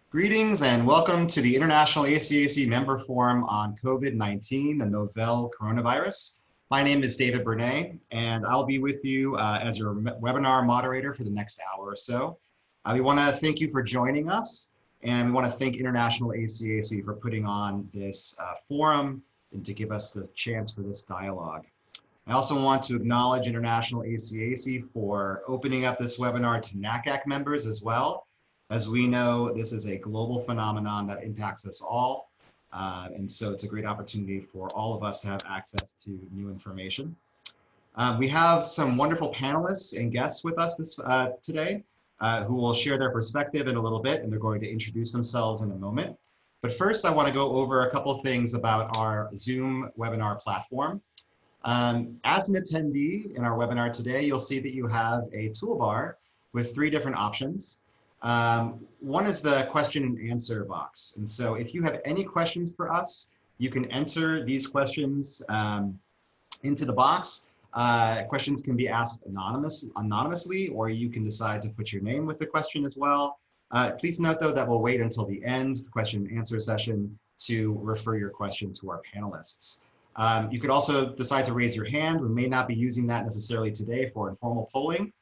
Greetings and welcome to the International ACAC Member Forum on COVID-19, the novel coronavirus. My name is David Bernay, and I'll be with you as your webinar moderator for the next hour or so. We want to thank you for joining us, and we want to thank International ACAC for putting on this forum and to give us the chance for this dialogue. I also want to acknowledge International ACAC for opening up this webinar to NACAC members as well. As we know, this is a global phenomenon that impacts us all. And so it's a great opportunity for all of us to have access to new information. We have some wonderful panelists and guests with us today who will share their perspective in a little bit, and they're going to introduce themselves in a moment. But first, I want to go over a couple of things about our Zoom webinar platform. As an attendee in our webinar today, you'll see that you have a toolbar with 3 different options. One is the question and answer box. And so if you have any questions for us, you can enter these questions into the box. Questions can be asked anonymously, or you can decide to put your name with the question as well. Please note though that we'll wait until the end, the question and answer session, to refer your question to our panelists. You could also decide to raise your hand. We may not be using that necessarily today for informal polling.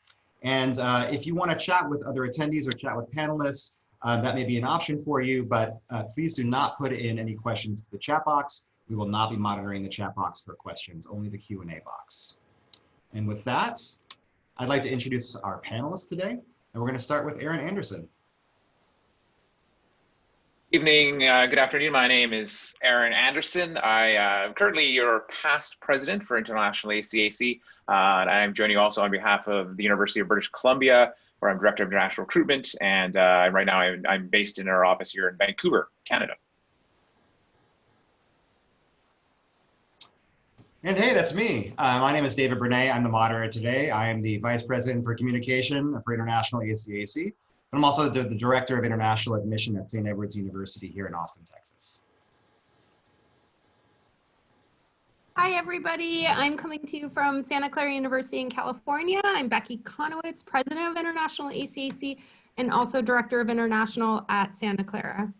And if you want to chat with other attendees or chat with panelists, that may be an option for you, but please do not put in any questions to the chat box. We will not be monitoring the chat box for questions, only the Q&A box. And with that, I'd like to introduce our panelists today, and we're going to start with Aaron Anderson. Evening, good afternoon. My name is Aaron Anderson. I am currently your past president for International ACAC. And I'm joining you also on behalf of the University of British Columbia, where I'm Director of International Recruitment. And right now I'm based in our office here in Vancouver, Canada. And hey, that's me. My name is David Bernay. I'm the moderator today. I am the Vice President for Communication for International ACAC. I'm also the Director of International Admission at St. Edward's University here in Austin, Texas. Hi, everybody. I'm coming to you from Santa Clara University in California. I'm Becky Conowitz, President of International ACAC, and also Director of International at Santa Clara.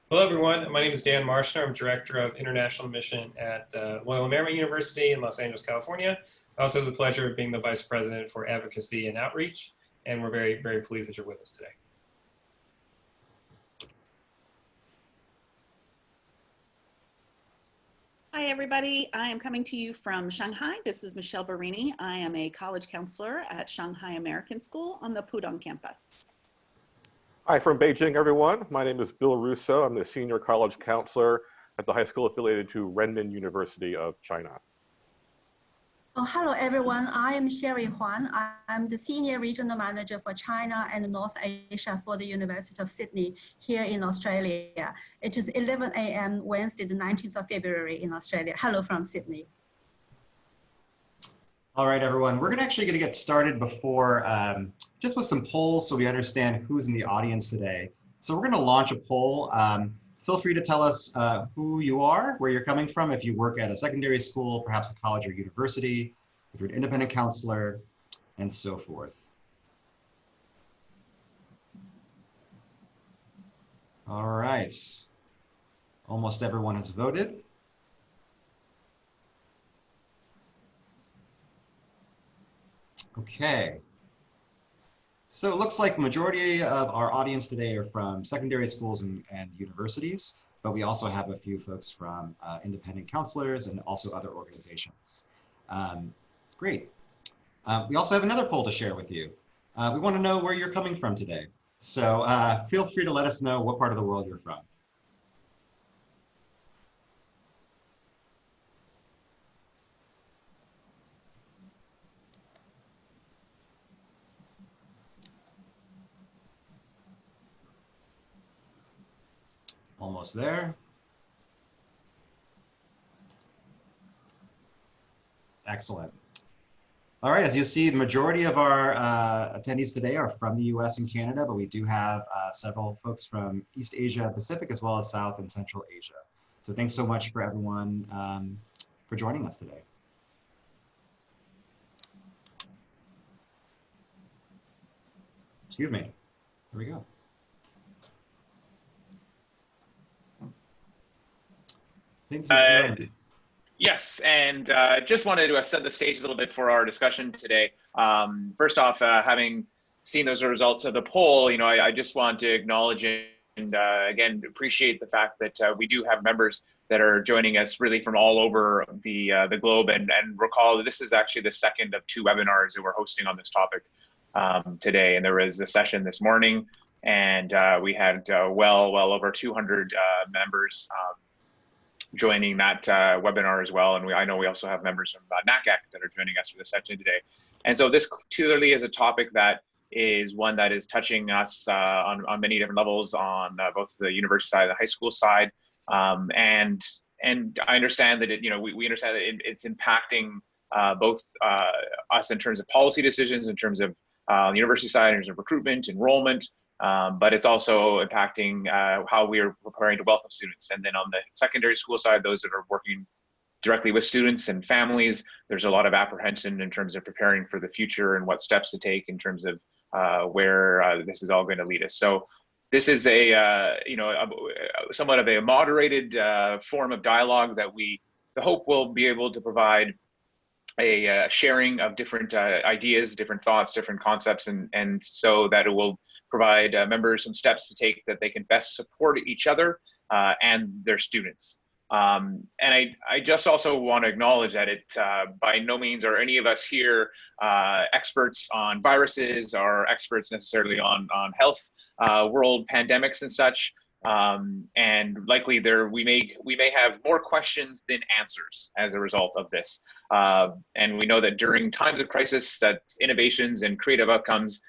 Hello, everyone. My name is Dan Marshner. I'm Director of International Admission at Loyola Marymount University in Los Angeles, California. I also have the pleasure of being the Vice President for Advocacy and Outreach, and we're very, very pleased that you're with us today. Hi, everybody. I am coming to you from Shanghai. This is Michelle Barini. I am a college counselor at Shanghai American School on the Pudong campus. Hi, from Beijing, everyone. My name is Bill Russo. I'm the senior college counselor at the high school affiliated to Renmin University of China. Oh, hello, everyone. I am Sherry Huan. I'm the Senior Regional Manager for China and North Asia for the University of Sydney here in Australia. It is 11 a.m. Wednesday, the 19th of February in Australia. Hello from Sydney. All right, everyone. We're actually going to get started before just with some polls so we understand who's in the audience today. So we're going to launch a poll. Feel free to tell us who you are, where you're coming from, if you work at a secondary school, perhaps a college or university, if you're an independent counselor, and so forth. All right. Almost everyone has voted. Okay. So it looks like the majority of our audience today are from secondary schools and universities, but we also have a few folks from independent counselors and also other organizations. Great. We also have another poll to share with you. We want to know where you're coming from today. So feel free to let us know what part of the world you're from. Almost there. Excellent. All right, as you see, the majority of our attendees today are from the US and Canada, but we do have several folks from East Asia, Pacific, as well as South and Central Asia. So thanks so much for everyone for joining us today. Excuse me. Here we go. Thanks, Aaron. Yes, and just wanted to set the stage a little bit for our discussion today. First off, having seen those results of the poll, I just want to acknowledge and again appreciate the fact that we do have members that are joining us really from all over the globe, and recall that this is actually the second of 2 webinars that we're hosting on this topic today. And there was a session this morning, and we had well over 200 members joining that webinar as well. And I know we also have members from NACAC that are joining us for this session today. And so this clearly is a topic that is one that is touching us on many different levels on both the university side and the high school side. And I understand that we understand that it's impacting both us in terms of policy decisions, in terms of the university side, in terms of recruitment, enrollment, but it's also impacting how we are preparing to welcome students. And then on the secondary school side, those that are working directly with students and families, there's a lot of apprehension in terms of preparing for the future and what steps to take in terms of where this is all going to lead us. So this is somewhat of a moderated form of dialogue that the hope will be able to provide a sharing of different ideas, different thoughts, different concepts, and so that it will provide members some steps to take that they can best support each other and their students. And I just also want to acknowledge that by no means are any of us here experts on viruses or experts necessarily on health, world pandemics and such. And likely we may have more questions than answers as a result of this. And we know that during times of crisis, that innovations and creative outcomes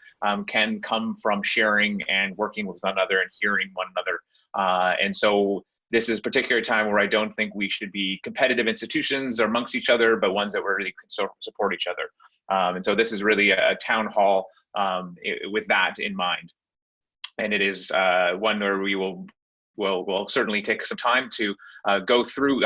can come from sharing and working with one another and hearing one another. And so this is a particular time where I don't think we should be competitive institutions amongst each other, but ones that really can support each other. And so this is really a town hall with that in mind. And it is one where we'll certainly take some time to go through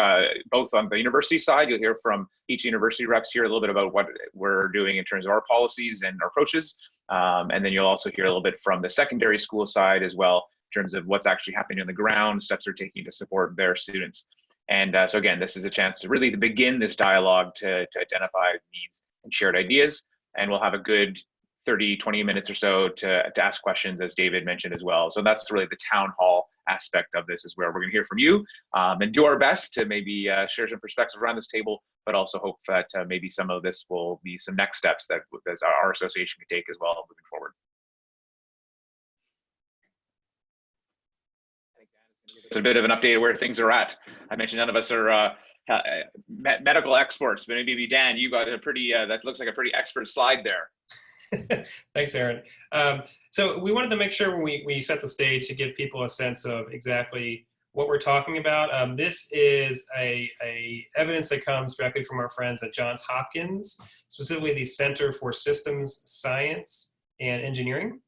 both on the university side. You'll hear from each university reps here a little bit about what we're doing in terms of our policies and our approaches. And then you'll also hear a little bit from the secondary school side as well, in terms of what's actually happening on the ground, steps they're taking to support their students. And so again, this is a chance to really begin this dialogue to identify needs and shared ideas. And we'll have a good 30, 20 minutes or so to ask questions, as David mentioned as well. So that's really the town hall aspect of this, is where we're going to hear from you and do our best to maybe share some perspectives around this table, but also hope that maybe some of this will be some next steps that as our association can take as well moving forward. It's a bit of an update of where things are at. I mentioned none of us are medical experts, but maybe Dan, you got a pretty, that looks like a pretty expert slide there. Thanks, Aaron. So we wanted to make sure when we set the stage to give people a sense of exactly what we're talking about. This is a evidence that comes directly from our friends at Johns Hopkins, specifically the Center for Systems Science and Engineering.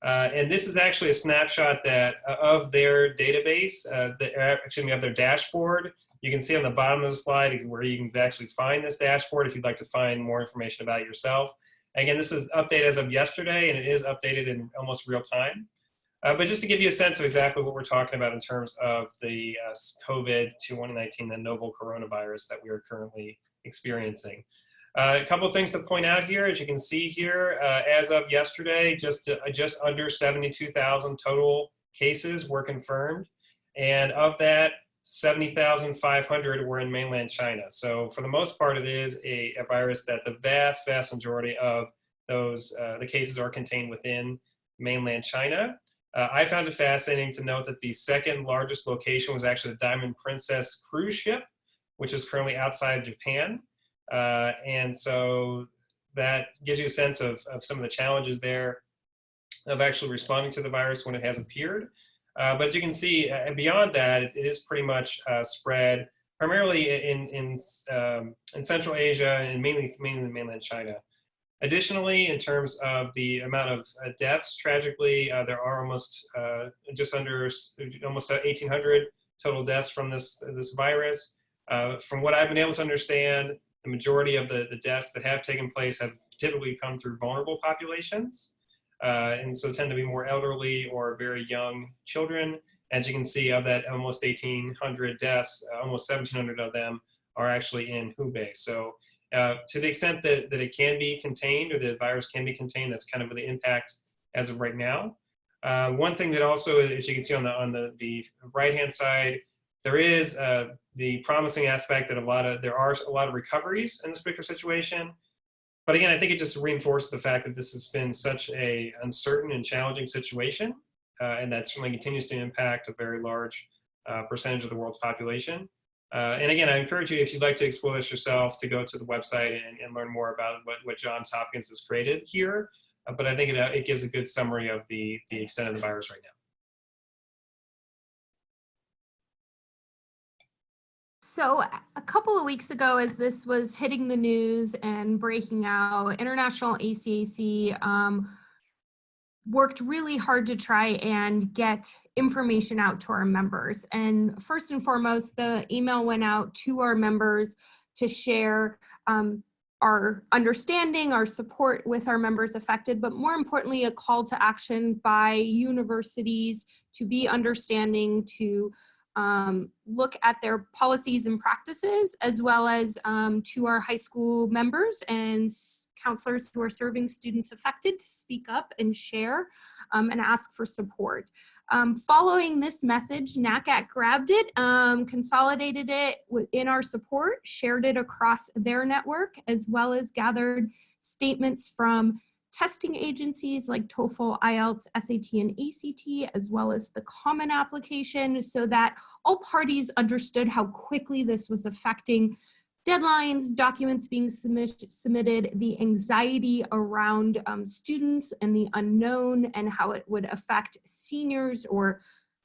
And this is actually a snapshot of their database, of their dashboard. You can see on the bottom of the slide where you can actually find this dashboard if you'd like to find more information about it yourself. Again, this is updated as of yesterday, and it is updated in almost real time. But just to give you a sense of exactly what we're talking about in terms of the COVID-2019, the novel coronavirus that we are currently experiencing. A couple of things to point out here, as you can see here, as of yesterday, just under 72,000 total cases were confirmed. And of that, 70,500 were in mainland China. So for the most part, it is a virus that the vast majority of those, the cases are contained within mainland China. I found it fascinating to note that the second largest location was actually the Diamond Princess cruise ship, which is currently outside of Japan. And so that gives you a sense of some of the challenges there of actually responding to the virus when it has appeared. But as you can see, beyond that, it is pretty much spread primarily in Central Asia and mainly mainland China. Additionally, in terms of the amount of deaths, tragically, there are almost 1,800 total deaths from this virus. From what I've been able to understand, the majority of the deaths that have taken place have typically come through vulnerable populations. and so tend to be more elderly or very young children. As you can see, of that almost 1,800 deaths, almost 1,700 of them are actually in Hubei. So to the extent that it can be contained, or the virus can be contained, that's kind of the impact as of right now. One thing that also, as you can see on the right-hand side, there is the promising aspect that there are a lot of recoveries in this particular situation. But again, I think it just reinforces the fact that this has been such a uncertain and challenging situation, and that certainly continues to impact a very large percentage of the world's population. And again, I encourage you, if you'd like to explore this yourself, to go to the website and learn more about what Johns Hopkins has created here. But I think it gives a good summary of the extent of the virus right now. So a couple of weeks ago, as this was hitting the news and breaking out, International ACAC worked really hard to try and get information out to our members. And first and foremost, the email went out to our members to share our understanding, our support with our members affected, but more importantly, a call to action by universities to be understanding, to look at their policies and practices, as well as to our high school members and counselors who are serving students affected to speak up and share and ask for support. Following this message, NACAC grabbed it, consolidated it in our support, shared it across their network, as well as gathered statements from testing agencies like TOEFL, IELTS, SAT, and ACT, as well as the Common Application, so that all parties understood how quickly this was affecting deadlines, documents being submitted, the anxiety around students and the unknown, and how it would affect seniors or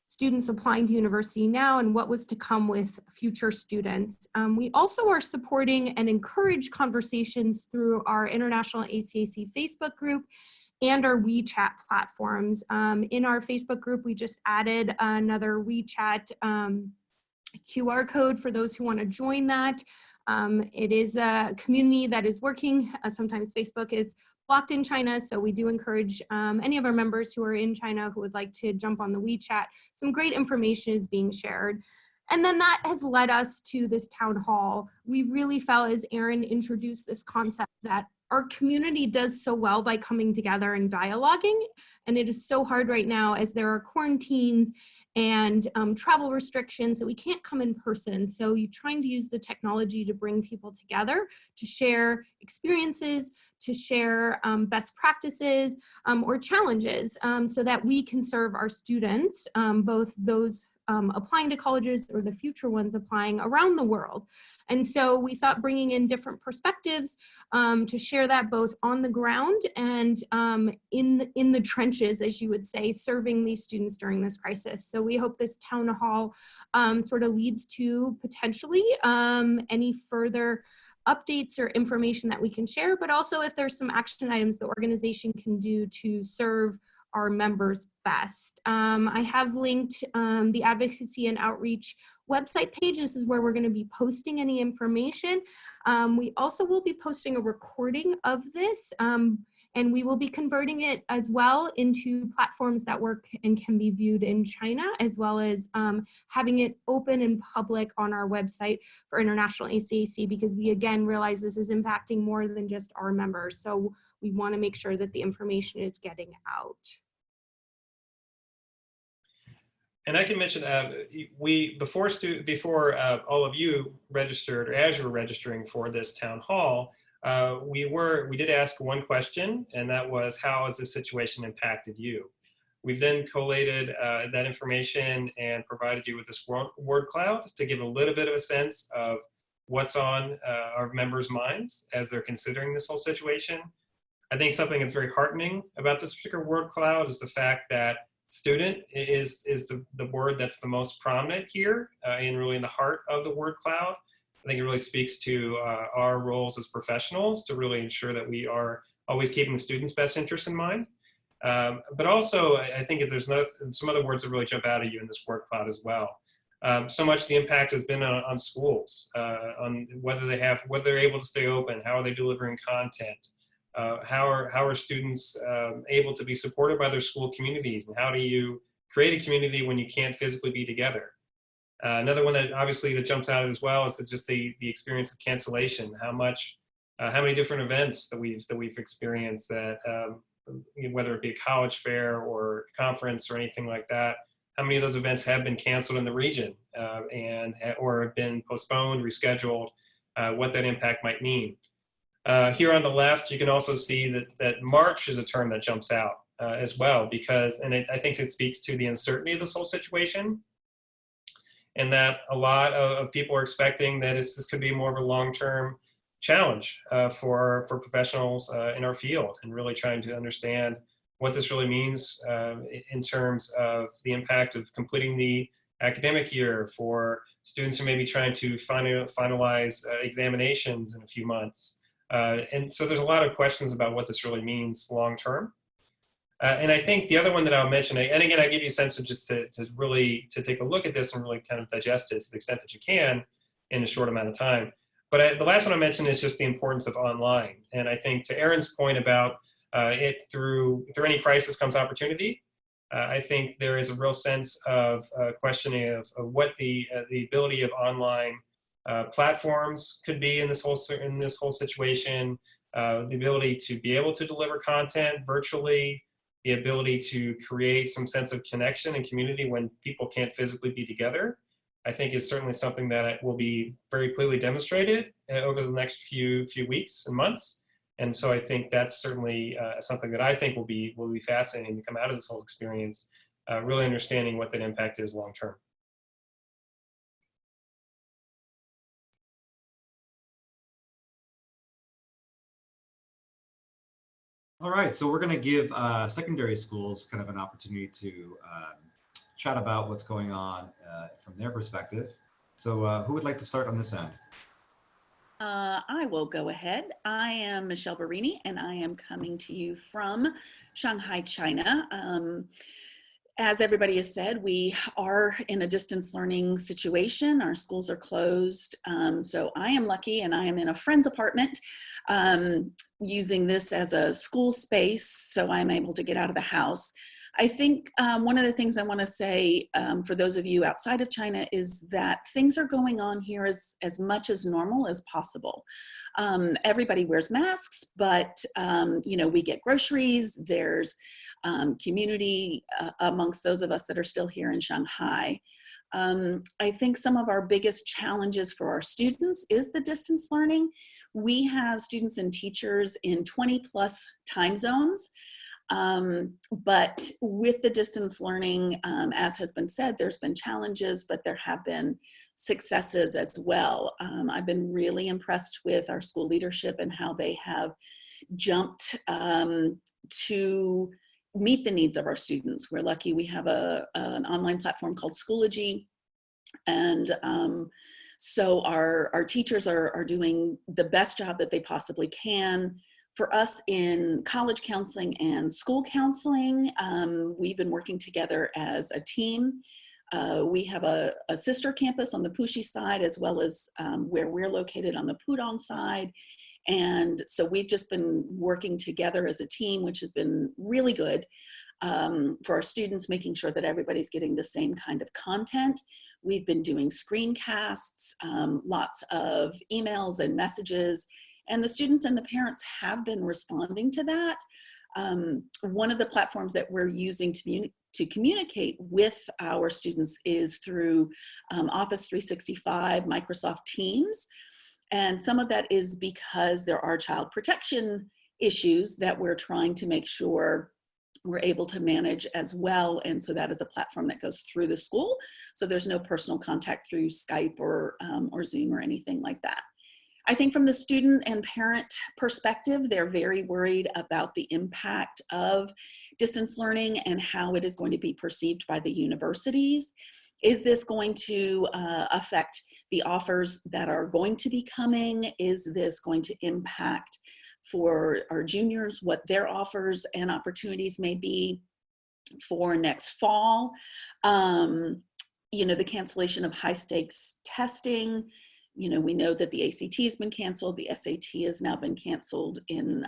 students applying to university now, and what was to come with future students. We also are supporting and encourage conversations through our International ACAC Facebook group and our WeChat platforms. In our Facebook group, we just added another WeChat QR code for those who want to join that. It is a community that is working. Sometimes Facebook is blocked in China, so we do encourage any of our members who are in China who would like to jump on the WeChat. Some great information is being shared. And then that has led us to this town hall. We really felt, as Aaron introduced this concept, that our community does so well by coming together and dialoguing. And it is so hard right now, as there are quarantines and travel restrictions, that we can't come in person. So you're trying to use the technology to bring people together, to share experiences, to share best practices or challenges, so that we can serve our students, both those applying to colleges or the future ones applying around the world. And so we thought bringing in different perspectives to share that both on the ground and in the trenches, as you would say, serving these students during this crisis. So we hope this town hall sort of leads to potentially any further updates or information that we can share, but also if there's some action items the organization can do to serve our members best. I have linked the advocacy and outreach website page. This is where we're going to be posting any information. We also will be posting a recording of this, and we will be converting it as well into platforms that work and can be viewed in China, as well as having it open and public on our website for International ACAC, because we again realize this is impacting more than just our members. So we want to make sure that the information is getting out. And I can mention, before all of you registered, or as you were registering for this town hall, we did ask one question, and that was, how has this situation impacted you? We've then collated that information and provided you with this word cloud to give a little bit of a sense of what's on our members' minds as they're considering this whole situation. I think something that's very heartening about this particular word cloud is the fact that student is the word that's the most prominent here and really in the heart of the word cloud. I think it really speaks to our roles as professionals to really ensure that we are always keeping the students' best interests in mind. But also, I think there's some other words that really jump out at you in this word cloud as well. So much the impact has been on schools, on whether they're able to stay open, how are they delivering content, How are students able to be supported by their school communities? And how do you create a community when you can't physically be together? Another one that obviously that jumps out as well is just the experience of cancellation. How many different events that we've experienced that, whether it be a college fair or conference or anything like that, how many of those events have been canceled in the region or have been postponed, rescheduled, what that impact might mean. Here on the left, you can also see that March is a term that jumps out as well, because, and I think it speaks to the uncertainty of this whole situation, and that a lot of people are expecting that this could be more of a long-term challenge for professionals in our field, and really trying to understand what this really means in terms of the impact of completing the academic year for students who may be trying to finalize examinations in a few months. And so there's a lot of questions about what this really means long-term. And I think the other one that I'll mention, and again, I give you a sense of just to really take a look at this and really kind of digest it to the extent that you can in a short amount of time. But the last one I mentioned is just the importance of online. And I think to Erin's point about through any crisis comes opportunity, I think there is a real sense of questioning of what the ability of online platforms could be in this whole situation, the ability to be able to deliver content virtually, the ability to create some sense of connection and community when people can't physically be together, I think is certainly something that will be very clearly demonstrated over the next few weeks and months. And so I think that's certainly something that I think will be fascinating to come out of this whole experience, really understanding what that impact is long term. All right, so we're going to give secondary schools kind of an opportunity to chat about what's going on from their perspective. So who would like to start on this end? I will go ahead. I am Michelle Barini, and I am coming to you from Shanghai, China. As everybody has said, we are in a distance learning situation. Our schools are closed. So I am lucky, and I am in a friend's apartment using this as a school space, so I'm able to get out of the house. I think one of the things I want to say for those of you outside of China is that things are going on here as much as normal as possible. Everybody wears masks, but we get groceries. There's community amongst those of us that are still here in Shanghai. I think some of our biggest challenges for our students is the distance learning. We have students and teachers in 20+ time zones. But with the distance learning, as has been said, there's been challenges, but there have been successes as well. I've been really impressed with our school leadership and how they have jumped to meet the needs of our students. We're lucky we have an online platform called Schoology. And so our teachers are doing the best job that they possibly can. For us in college counseling and school counseling, we've been working together as a team. We have a sister campus on the Puxi side, as well as where we're located on the Pudong side. And so we've just been working together as a team, which has been really good for our students, making sure that everybody's getting the same kind of content. We've been doing screencasts, lots of emails and messages, and the students and the parents have been responding to that. One of the platforms that we're using to communicate with our students is through Office 365, Microsoft Teams. And some of that is because there are child protection issues that we're trying to make sure we're able to manage as well. And so that is a platform that goes through the school. So there's no personal contact through Skype or Zoom or anything like that. I think from the student and parent perspective, they're very worried about the impact of distance learning and how it is going to be perceived by the universities. Is this going to affect the offers that are going to be coming? Is this going to impact for our juniors what their offers and opportunities may be for next fall? The cancellation of high stakes testing You know, we know that the ACT has been canceled. The SAT has now been canceled in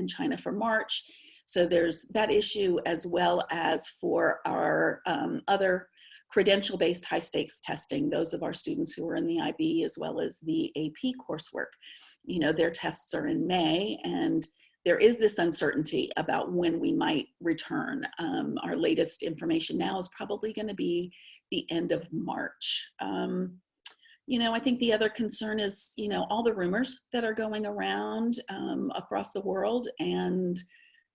China for March. So there's that issue, as well as for our other credential-based high-stakes testing, those of our students who are in the IB as well as the AP coursework. You know, their tests are in May, and there is this uncertainty about when we might return. Our latest information now is probably going to be the end of March. You know, I think the other concern is, you know, all the rumors that are going around across the world, and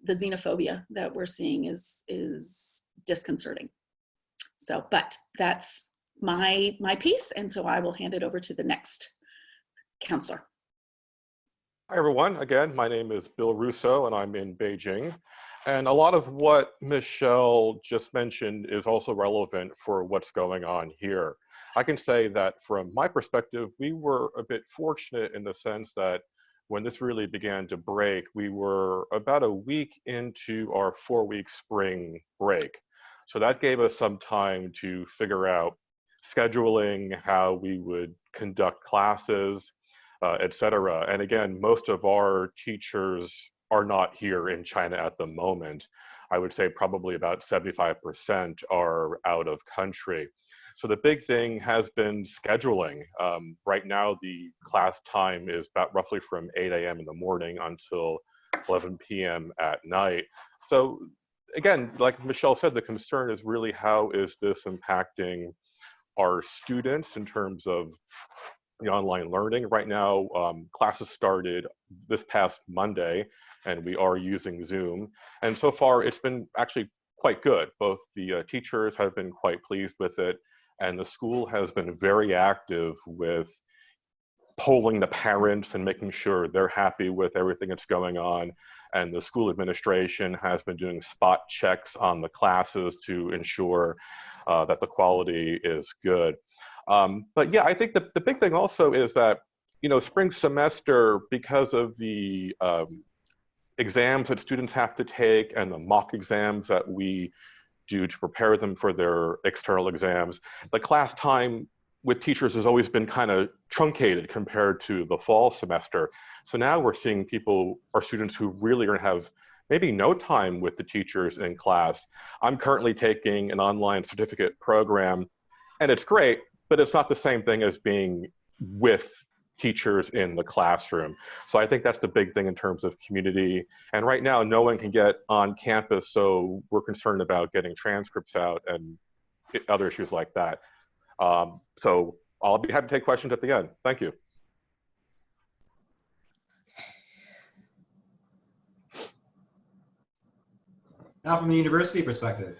the xenophobia that we're seeing is disconcerting. So, but that's my piece, and so I will hand it over to the next counselor. Hi, everyone. Again, my name is Bill Russo, and I'm in Beijing. And a lot of what Michelle just mentioned is also relevant for what's going on here. I can say that from my perspective, we were a bit fortunate in the sense that when this really began to break, we were about a week into our 4-week spring break. So that gave us some time to figure out scheduling, how we would conduct classes, et cetera. And again, most of our teachers are not here in China at the moment. I would say probably about 75% are out of country. So the big thing has been scheduling. Right now, the class time is about roughly from 8 a.m. in the morning until 11 p.m. at night. So again, like Michelle said, the concern is really how is this impacting our students in terms of the online learning. Right now, classes started this past Monday, and we are using Zoom. And so far, it's been actually quite good. Both the teachers have been quite pleased with it, and the school has been very active with polling the parents and making sure they're happy with everything that's going on. And the school administration has been doing spot checks on the classes to ensure that the quality is good. But yeah, I think the big thing also is that, you know, spring semester, because of the exams that students have to take and the mock exams that we do to prepare them for their external exams, the class time with teachers has always been kind of truncated compared to the fall semester. So now we're seeing people, our students, who really are going to have maybe no time with the teachers in class. I'm currently taking an online certificate program, and it's great, but it's not the same thing as being with teachers in the classroom. So I think that's the big thing in terms of community. And right now, no one can get on campus, so we're concerned about getting transcripts out and other issues like that. So I'll be happy to take questions at the end. Thank you. Now from the university perspective.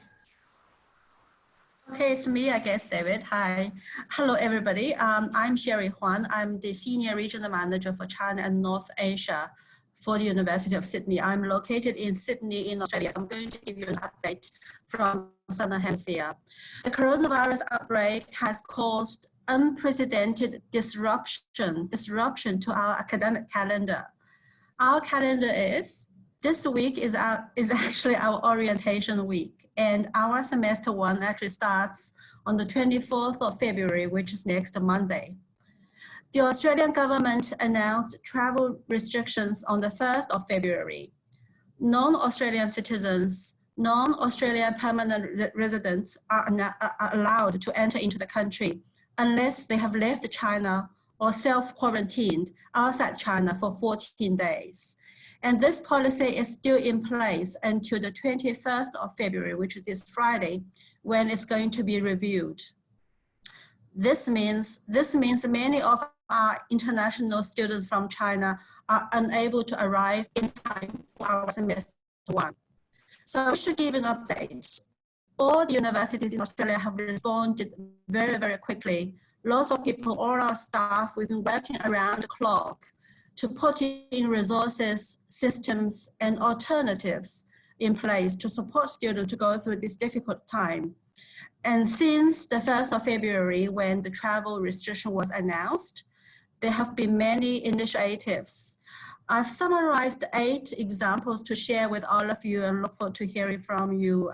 Okay, it's me, I guess, David. Hi. Hello, everybody. I'm Sherry Huan. I'm the Senior Regional Manager for China and North Asia for the University of Sydney. I'm located in Sydney in Australia. So I'm going to give you an update from Southern Hemisphere. The coronavirus outbreak has caused unprecedented disruption to our academic calendar. Our calendar is, this week is actually our orientation week, and our semester 1 actually starts on the 24th of February, which is next Monday. The Australian government announced travel restrictions on the 1st of February. Non-Australian citizens, non-Australian permanent residents are allowed to enter into the country unless they have left China or self-quarantined outside China for 14 days. And this policy is still in place until the 21st of February, which is this Friday, when it's going to be reviewed. This means many of our international students from China are unable to arrive in time for our semester 1. So I should give an update. All the universities in Australia have responded very, very quickly. Lots of people, all our staff, we've been working around the clock to put in resources, systems, and alternatives in place to support students to go through this difficult time. And since the 1st of February, when the travel restriction was announced, there have been many initiatives. I've summarized 8 examples to share with all of you and look forward to hearing from you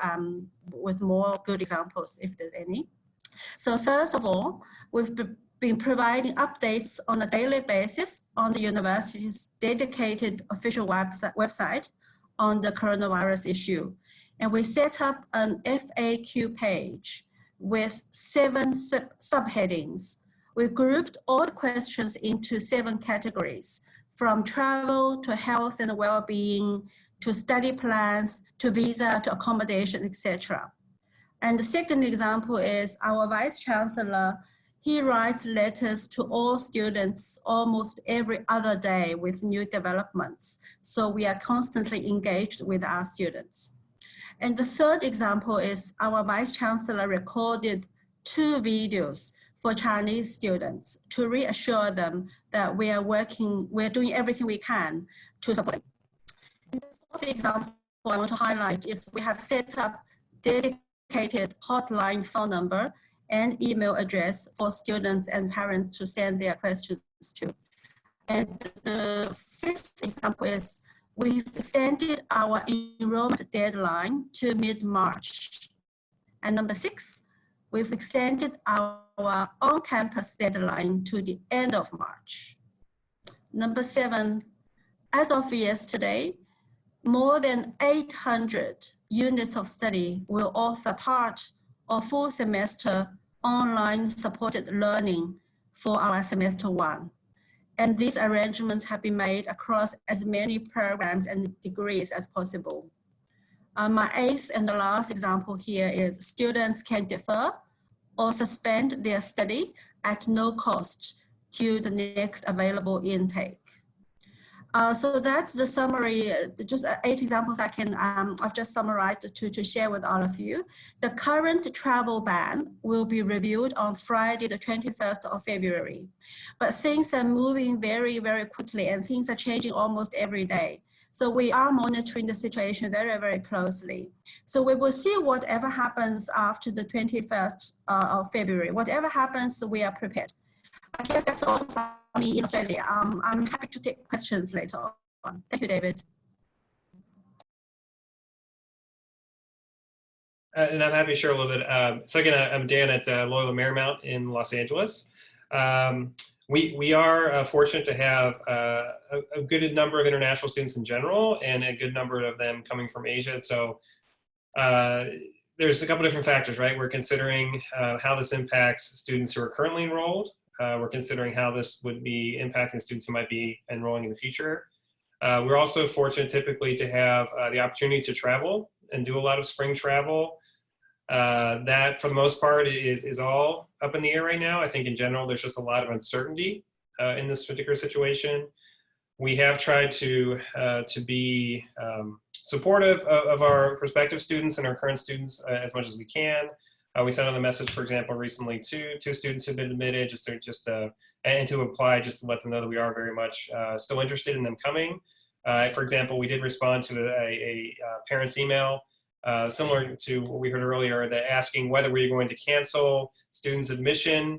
with more good examples if there's any. So first of all, we've been providing updates on a daily basis on the university's dedicated official website on the coronavirus issue. And we set up an FAQ page with 7 subheadings. We grouped all the questions into 7 categories, from travel to health and well-being, to study plans, to visa, to accommodation, etc. And the second example is our Vice Chancellor. He writes letters to all students almost every other day with new developments. So we are constantly engaged with our students. And the third example is our Vice Chancellor recorded 2 videos for Chinese students to reassure them that we're doing everything we can to support them. And the fourth example I want to highlight is we have set up dedicated hotline phone number and email address for students and parents to send their questions to. And the fifth example is we've extended our enrollment deadline to mid-March. And number 6, we've extended our on-campus deadline to the end of March. Number 7, as of yesterday, more than 800 units of study will offer part or full semester online supported learning for our semester 1. And these arrangements have been made across as many programs and degrees as possible. My 8th and the last example here is students can defer or suspend their study at no cost to the next available intake. So that's the summary, just 8 examples I've just summarized to share with all of you. The current travel ban will be reviewed on Friday, the 21st of February. But things are moving very, very quickly and things are changing almost every day. So we are monitoring the situation very, very closely. So we will see whatever happens after the 21st of February. Whatever happens, we are prepared. I guess that's all from me in Australia. I'm happy to take questions later on. Thank you, David. And I'm happy to share a little bit. So again, I'm Dan at Loyola Marymount in Los Angeles. We are fortunate to have a good number of international students in general and a good number of them coming from Asia. So there's a couple different factors, right? We're considering how this impacts students who are currently enrolled. We're considering how this would be impacting students who might be enrolling in the future. We're also fortunate typically to have the opportunity to travel and do a lot of spring travel. That for the most part is all up in the air right now. I think in general, there's just a lot of uncertainty in this particular situation. We have tried to be supportive of our prospective students and our current students as much as we can. We sent out a message, for example, recently to 2 students who've been admitted and to apply, just to let them know that we are very much still interested in them coming. For example, we did respond to a parent's email similar to what we heard earlier, that asking whether we were going to cancel students' admission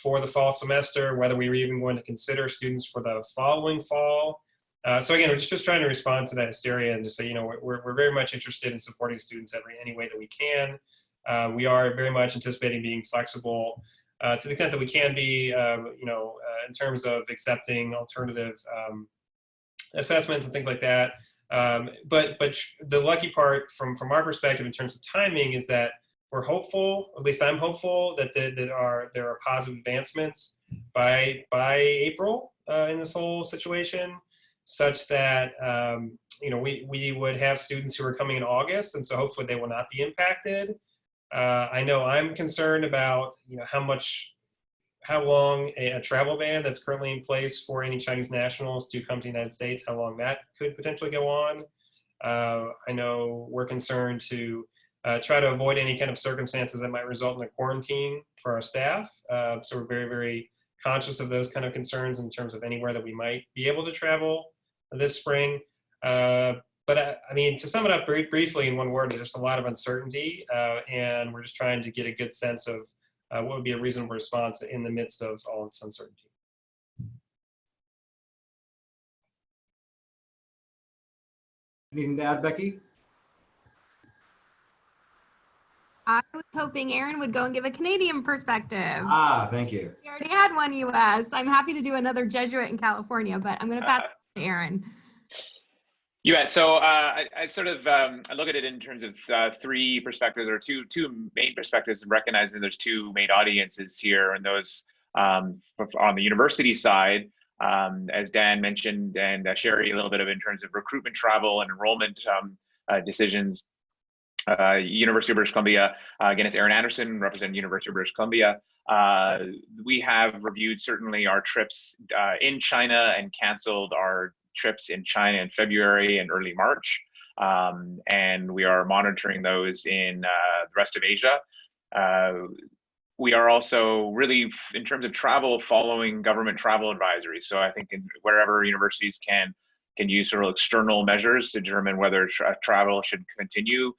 for the fall semester, whether we were even going to consider students for the following fall. So again, we're just trying to respond to that hysteria and just say, we're very much interested in supporting students any way that we can. We are very much anticipating being flexible to the extent that we can be, in terms of accepting alternative assessments and things like that. But the lucky part from our perspective in terms of timing is that we're hopeful, at least I'm hopeful, that there are positive advancements by April in this whole situation, such that we would have students who are coming in August, and so hopefully they will not be impacted. I know I'm concerned about how long a travel ban that's currently in place for any Chinese nationals to come to the United States, how long that could potentially go on. I know we're concerned to try to avoid any kind of circumstances that might result in a quarantine for our staff. So we're very, very conscious of those kind of concerns in terms of anywhere that we might be able to travel this spring. But I mean, to sum it up briefly in one word, there's just a lot of uncertainty, and we're just trying to get a good sense of what would be a reasonable response in the midst of all this uncertainty. Anything to add, Becky? I was hoping Aaron would go and give a Canadian perspective. Thank you. We already had one US. I'm happy to do another Jesuit in California, but I'm going to pass it to Aaron. You bet. So I sort of I look at it in terms of three perspectives, or two main perspectives, and recognizing there's two main audiences here, and those on the university side, as Dan mentioned, and Sherry a little bit of in terms of recruitment, travel, and enrollment decisions. University of British Columbia, again, it's Aaron Anderson, representing University of British Columbia. We have reviewed certainly our trips in China and canceled our trips in China in February and early March. And we are monitoring those in the rest of Asia. We are also really, in terms of travel, following government travel advisories. So I think wherever universities can use sort of external measures to determine whether travel should continue.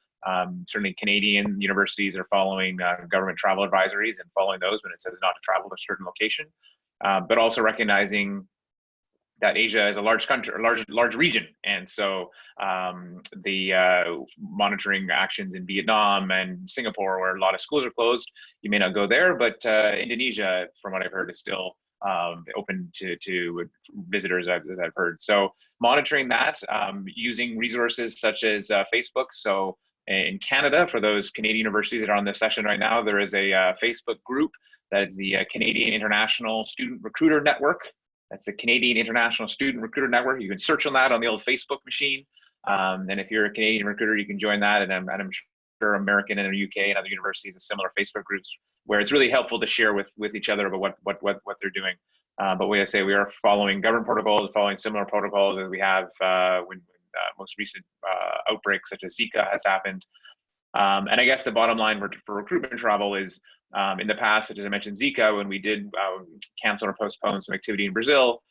Certainly Canadian universities are following government travel advisories and following those when it says not to travel to a certain location, but also recognizing that Asia is a large country, a large region. And so the monitoring actions in Vietnam and Singapore, where a lot of schools are closed, you may not go there, but Indonesia, from what I've heard, is still open to visitors, as I've heard. So monitoring that, using resources such as Facebook. So in Canada, for those Canadian universities that are on this session right now, there is a Facebook group that is the Canadian International Student Recruiter Network. That's the Canadian International Student Recruiter Network. You can search on that on the old Facebook machine. And if you're a Canadian recruiter, you can join that. And I'm sure American and the UK and other universities have similar Facebook groups where it's really helpful to share with each other about what they're doing. But we say we are following government protocols, following similar protocols as we have when most recent outbreaks such as Zika has happened. And I guess the bottom line for recruitment travel is in the past, such as I mentioned Zika, when we did cancel or postpone some activity in Brazil,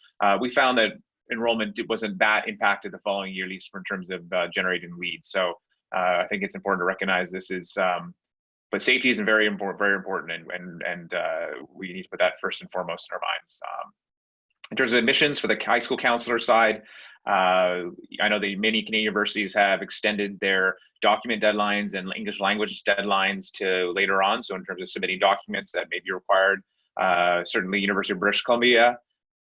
we found that enrollment wasn't that impacted the following year, at least in terms of generating leads. So I think it's important to recognize this is, but safety is very important, and we need to put that first and foremost in our minds. In terms of admissions for the high school counselor side, I know that many Canadian universities have extended their document deadlines and English language deadlines to later on. So in terms of submitting documents that may be required, certainly University of British Columbia,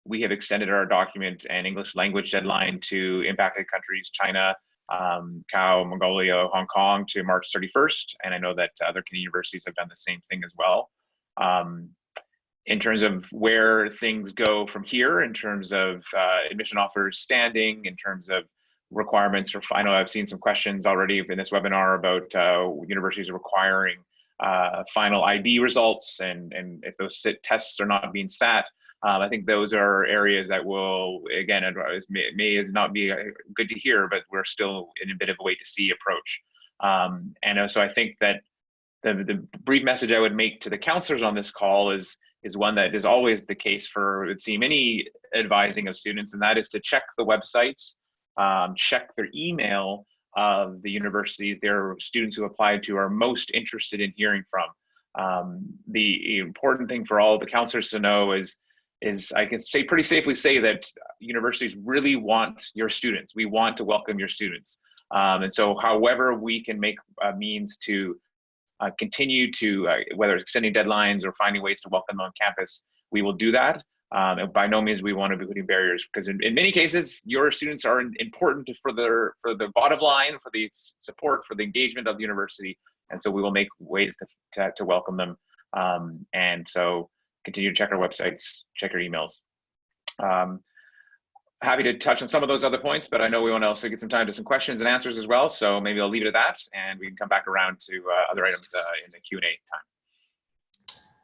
we have extended our document and English language deadline to impacted countries, China, Macau, Mongolia, Hong Kong, to March 31st. And I know that other Canadian universities have done the same thing as well. In terms of where things go from here, in terms of admission offers standing, in terms of requirements for, I know I've seen some questions already in this webinar about universities requiring final IB results, and if those tests are not being sat. I think those are areas that will, again, may not be good to hear, but we're still in a bit of a wait to see approach. And so I think that the brief message I would make to the counselors on this call is one that is always the case for, it seems, any advising of students, and that is to check the websites, check their email of the universities their students who applied to are most interested in hearing from. The important thing for all the counselors to know is I can pretty safely say that universities really want your students. We want to welcome your students. And so however we can make a means to continue to, whether it's extending deadlines or finding ways to welcome them on campus, we will do that. And by no means we want to be putting barriers, because in many cases, your students are important for the bottom line, for the support, for the engagement of the university. And so we will make ways to welcome them. And so continue to check our websites, check our emails. Happy to touch on some of those other points, but I know we want to also get some time to some questions and answers as well. So maybe I'll leave it at that, and we can come back around to other items in the Q&A time.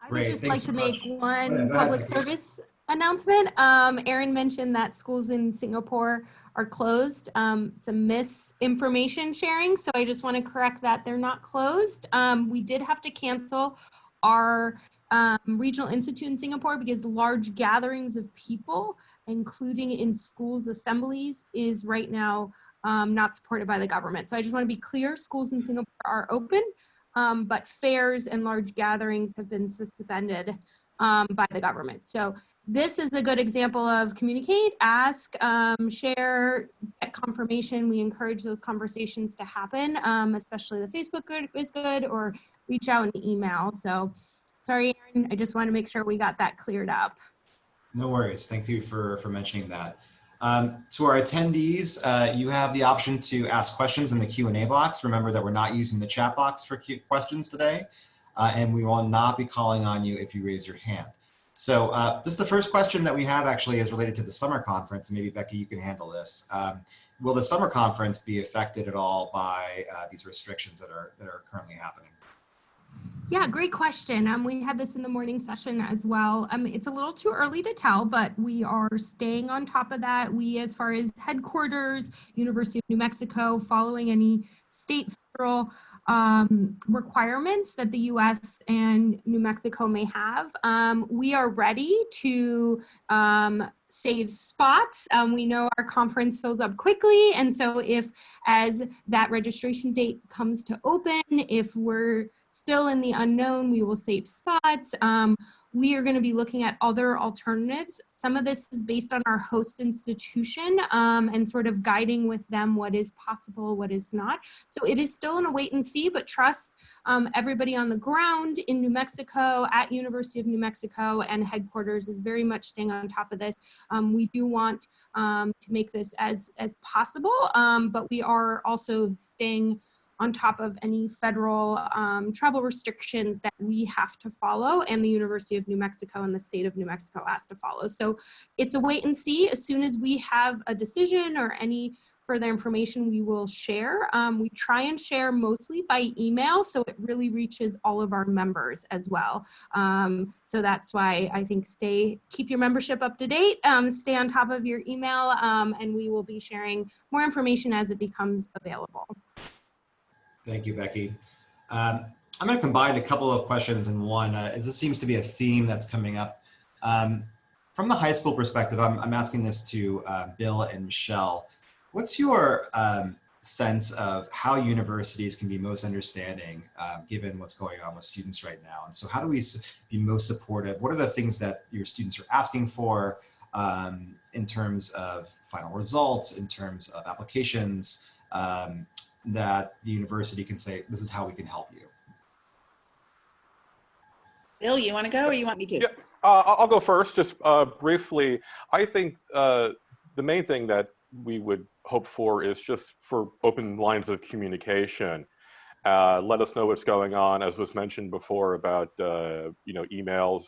I would just like to make one public service announcement. Aaron mentioned that schools in Singapore are closed. It's a misinformation sharing, so I just want to correct that. They're not closed. We did have to cancel our regional institute in Singapore because large gatherings of people, including in schools assemblies, is right now not supported by the government. So I just want to be clear, schools in Singapore are open, but fairs and large gatherings have been suspended by the government. So this is a good example of communicate, ask, share, get confirmation. We encourage those conversations to happen, especially the Facebook group is good, or reach out and email. So sorry, Aaron, I just want to make sure we got that cleared up. No worries. Thank you for mentioning that. To our attendees, you have the option to ask questions in the Q&A box. Remember that we're not using the chat box for questions today, and we will not be calling on you if you raise your hand. So just the first question that we have actually is related to the summer conference. Maybe Becky, you can handle this. Will the summer conference be affected at all by these restrictions that are currently happening? Yeah, great question. We had this in the morning session as well. It's a little too early to tell, but we are staying on top of that. We, as far as headquarters, University of New Mexico, following any state, federal requirements that the US and New Mexico may have, we are ready to save spots. We know our conference fills up quickly. And so if, as that registration date comes to open, if we're still in the unknown, we will save spots. We are going to be looking at other alternatives. Some of this is based on our host institution and sort of guiding with them what is possible, what is not. So it is still in a wait and see, but trust everybody on the ground in New Mexico, at University of New Mexico, and headquarters is very much staying on top of this. We do want to make this as possible, but we are also staying on top of any federal travel restrictions that we have to follow, and the University of New Mexico and the state of New Mexico has to follow. So it's a wait and see. As soon as we have a decision or any further information, we will share. We try and share mostly by email, so it really reaches all of our members as well. So that's why I think keep your membership up to date, stay on top of your email, and we will be sharing more information as it becomes available. Thank you, Becky. I'm going to combine a couple of questions in one, as this seems to be a theme that's coming up. From the high school perspective, I'm asking this to Bill and Michelle. What's your sense of how universities can be most understanding given what's going on with students right now? And so how do we be most supportive? What are the things that your students are asking for in terms of final results, in terms of applications, that the university can say, this is how we can help you? Bill, you want to go or you want me to? Yeah, I'll go first, just briefly. I think the main thing that we would hope for is just for open lines of communication. Let us know what's going on, as was mentioned before about emails,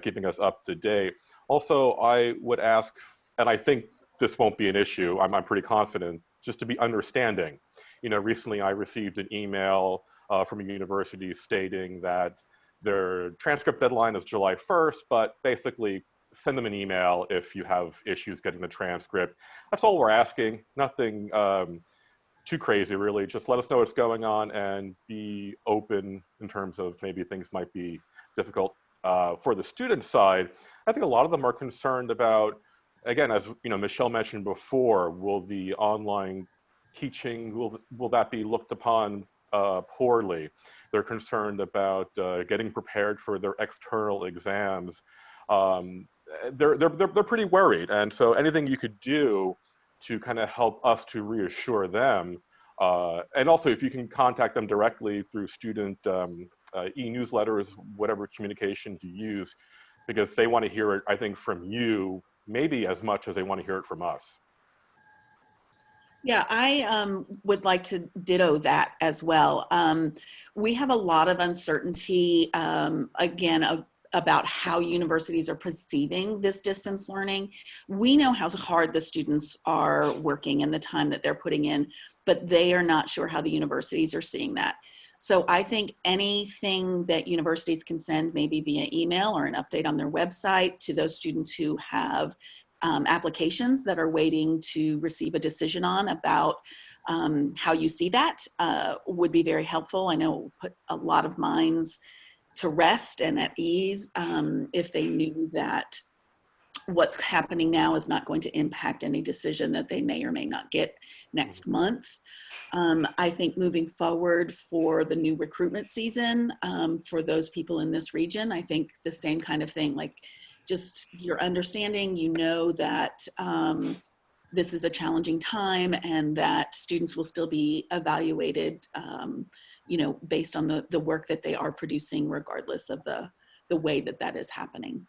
keeping us up to date. Also, I would ask, and I think this won't be an issue, I'm pretty confident, just to be understanding. Recently I received an email from a university stating that their transcript deadline is July 1st, but basically send them an email if you have issues getting the transcript. That's all we're asking. Nothing too crazy, really. Just let us know what's going on and be open in terms of maybe things might be difficult. For the student side, I think a lot of them are concerned about, again, as Michelle mentioned before, will the online teaching, will that be looked upon poorly? They're concerned about getting prepared for their external exams. They're pretty worried, and so anything you could do to kind of help us to reassure them, and also if you can contact them directly through student e-newsletters, whatever communications you use, because they want to hear it, I think, from you maybe as much as they want to hear it from us. Yeah, I would like to ditto that as well. We have a lot of uncertainty, again, about how universities are perceiving this distance learning. We know how hard the students are working and the time that they're putting in, but they are not sure how the universities are seeing that. So I think anything that universities can send, maybe via email or an update on their website, to those students who have applications that are waiting to receive a decision on about how you see that would be very helpful. I know it would put a lot of minds to rest and at ease if they knew that what's happening now is not going to impact any decision that they may or may not get next month. I think moving forward for the new recruitment season, for those people in this region, I think the same kind of thing, like just your understanding, you know that this is a challenging time and that students will still be evaluated, you know, based on the work that they are producing, regardless of the way that that is happening.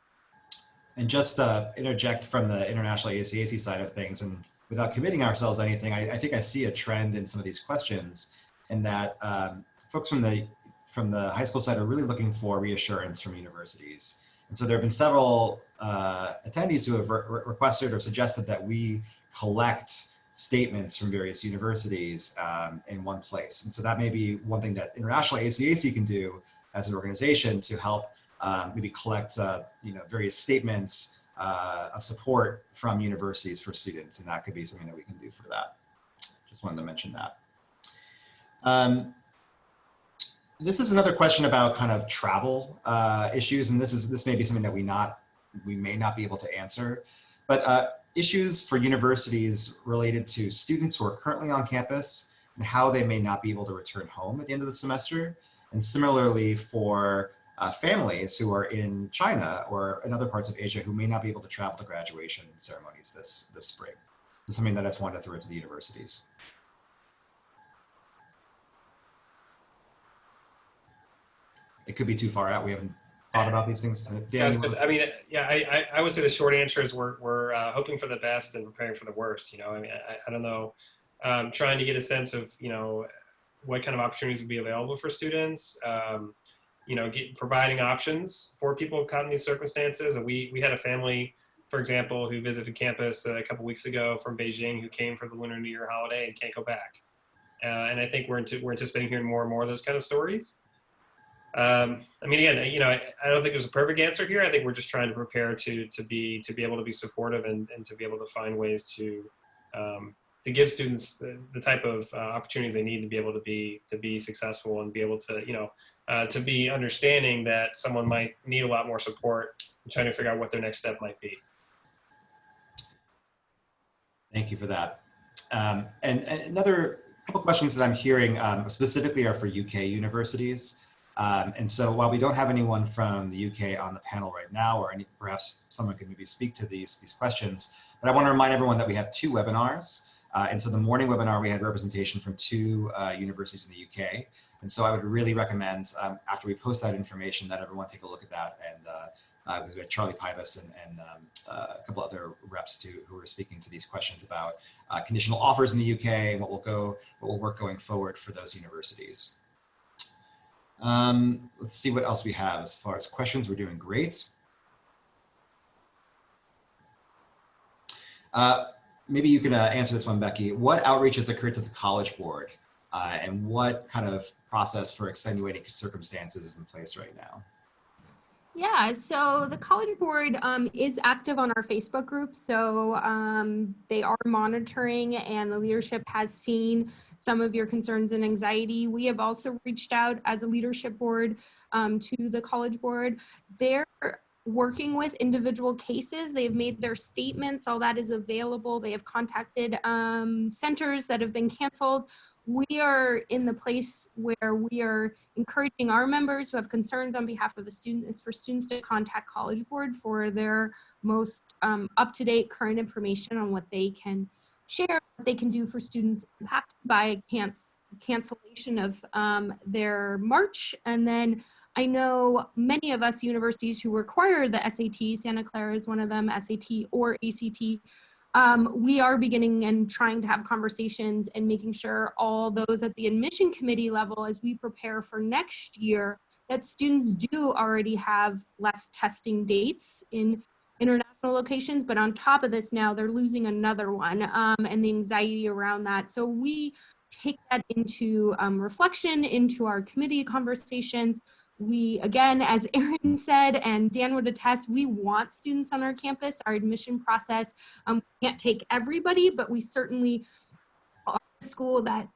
And just interject from the International ACAC side of things, and without committing ourselves to anything, I think I see a trend in some of these questions, in that folks from the high school side are really looking for reassurance from universities. And so there have been several attendees who have requested or suggested that we collect statements from various universities in one place. And so that may be one thing that International ACAC can do as an organization to help maybe collect you know, various statements of support from universities for students, and that could be something that we can do for that. Just wanted to mention that. This is another question about kind of travel issues, and this may be something that we may not be able to answer, but issues for universities related to students who are currently on campus and how they may not be able to return home at the end of the semester, and similarly for families who are in China or in other parts of Asia who may not be able to travel to graduation ceremonies this spring. This is something that I just wanted to throw to the universities. It could be too far out. We haven't thought about these things. Dan, I mean, yeah, I would say the short answer is we're hoping for the best and preparing for the worst. You know, I mean, I don't know, trying to get a sense of, you know, what kind of opportunities would be available for students. You know, providing options for people caught in these circumstances. And we had a family, for example, who visited campus a couple weeks ago from Beijing, who came for the Lunar New Year holiday and can't go back. And I think we're anticipating hearing more and more of those kind of stories. I mean, again, you know, I don't think there's a perfect answer here. I think we're just trying to prepare to be able to be supportive and to be able to find ways to give students the type of opportunities they need to be able to be successful and be able to, you know, to be understanding that someone might need a lot more support and trying to figure out what their next step might be. Thank you for that. And another couple questions that I'm hearing specifically are for UK universities. And so while we don't have anyone from the UK on the panel right now, or perhaps someone could maybe speak to these questions, but I want to remind everyone that we have 2 webinars. And so the morning webinar, we had representation from 2 universities in the UK. And so I would really recommend, after we post that information, that everyone take a look at that. And because we had Charlie Pybus and a couple other reps who were speaking to these questions about conditional offers in the UK and what will work going forward for those universities. Let's see what else we have as far as questions. We're doing great. Maybe you can answer this one, Becky. What outreach has occurred to the College Board and what kind of process for extenuating circumstances is in place right now? Yeah, so the College Board is active on our Facebook group. So they are monitoring, and the leadership has seen some of your concerns and anxiety. We have also reached out as a leadership board to the College Board. They're working with individual cases. They've made their statements. All that is available. They have contacted centers that have been canceled. We are in the place where we are encouraging our members who have concerns on behalf of a student is for students to contact College Board for their most up-to-date current information on what they can share, what they can do for students impacted by cancellation of their March. And then I know many of us universities who require the SAT, Santa Clara is one of them, SAT or ACT, we are beginning and trying to have conversations and making sure all those at the admission committee level, as we prepare for next year, that students do already have less testing dates in international locations. But on top of this now, they're losing another one and the anxiety around that. So we take that into reflection, into our committee conversations. We, again, as Erin said, and Dan would attest, we want students on our campus. Our admission process, we can't take everybody, but we certainly are a school that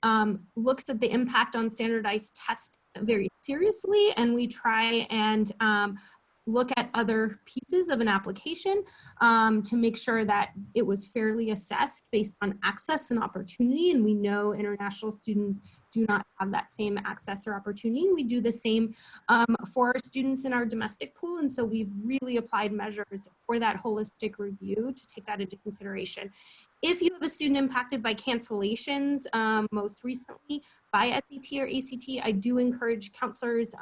looks at the impact on standardized testing very seriously, and we try and look at other pieces of an application to make sure that it was fairly assessed based on access and opportunity. And we know international students do not have that same access or opportunity. We do the same for our students in our domestic pool. And so we've really applied measures for that holistic review to take that into consideration. If you have a student impacted by cancellations, most recently by SAT or ACT, I do encourage counselors